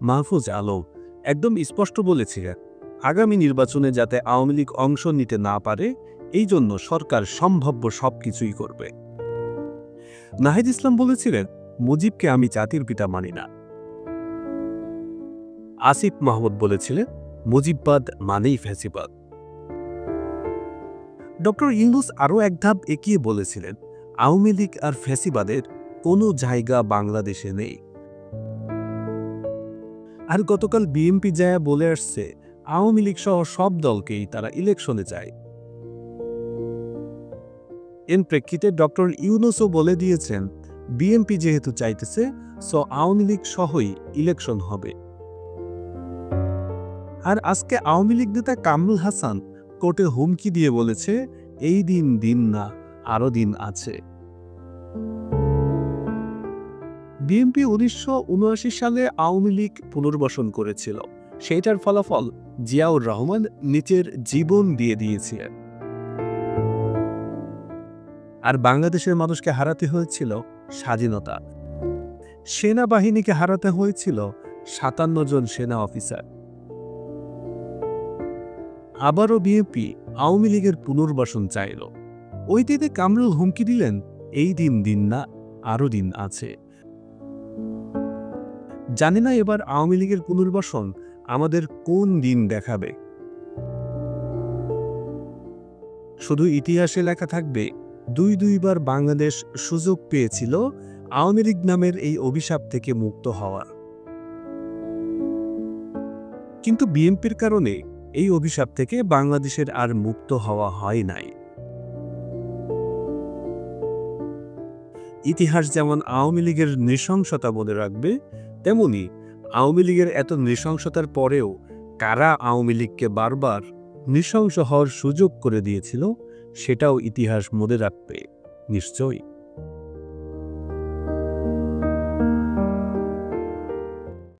মাহফুজ আলম একদম স্পষ্ট বলেছিলেন, আগামী নির্বাচনে যাতে আওয়ামী লীগ অংশ নিতে না পারে এই জন্য সরকার সম্ভাব্য সবকিছুই করবে। নাহিদ ইসলাম বলেছিলেন, মুজিবকে আমি জাতির পিতা মানি না। আসিফ মাহমুদ বলেছিলেন, মুজিববাদ মানেই ফ্যাসিবাদ। ডক্টর ইউনূস আরও এক ধাপ এগিয়ে বলেছিলেন, আওয়ামী লীগ আর ফ্যাসিবাদের কোনো জায়গা বাংলাদেশে নেই। আর গতকাল বিএনপি যায় বলে আসছে, আওয়ামী লীগ সহ সব দলকেই তারা ইলেকশনে চায়। এর প্রেক্ষিতে ডক্টর ইউনূসও বলে দিয়েছেন, বিএনপি যেহেতু চাইতেছে, সো আওয়ামী লীগ সহই ইলেকশন হবে। আর আজকে আওয়ামী লীগ নেতা কামরুল হাসান কোর্টে হুমকি দিয়ে বলেছে, এই দিন দিন না, আরো দিন আছে। বিএনপি ১৯৭৯ সালে আওয়ামী লীগ পুনর্বাসন করেছিল। সেইটার ফলাফল জিয়াউর রহমান নিজের জীবন দিয়ে দিয়েছিলেন। আর বাংলাদেশের মানুষকে হারাতে হয়েছিল স্বাধীনতা। সেনাবাহিনীকে হারাতে হয়েছিল ৫৭ জন সেনা অফিসার। আবারও বিএনপি আওয়ামী লীগের পুনর্বাসন চাইল। ওই দিনে কামরুল হুমকি দিলেন, এই দিন দিন না, আরো দিন আছে। জানি না এবার আওয়ামী লীগের পুনর্বাসন আমাদের কোন দিন দেখাবে। শুধু ইতিহাসে লেখা থাকবে, দুইবার বাংলাদেশ সুযোগ পেয়েছিল আওয়ামী লীগ নামের এই অভিশাপ থেকে মুক্ত হওয়ার। কিন্তু বিএনপির কারণে এই অভিশাপ থেকে বাংলাদেশের আর মুক্ত হওয়া হয় নাই। ইতিহাস যেমন আওয়ামী লীগের নৃশংসতা মনে রাখবে, তেমনি আওয়ামী লীগের এত নৃশংসতার পরেও কারা আওয়ামী লীগকে বারবার নৃশংস হওয়ার সুযোগ করে দিয়েছিল, সেটাও ইতিহাস মনে রাখবে নিশ্চয়ই।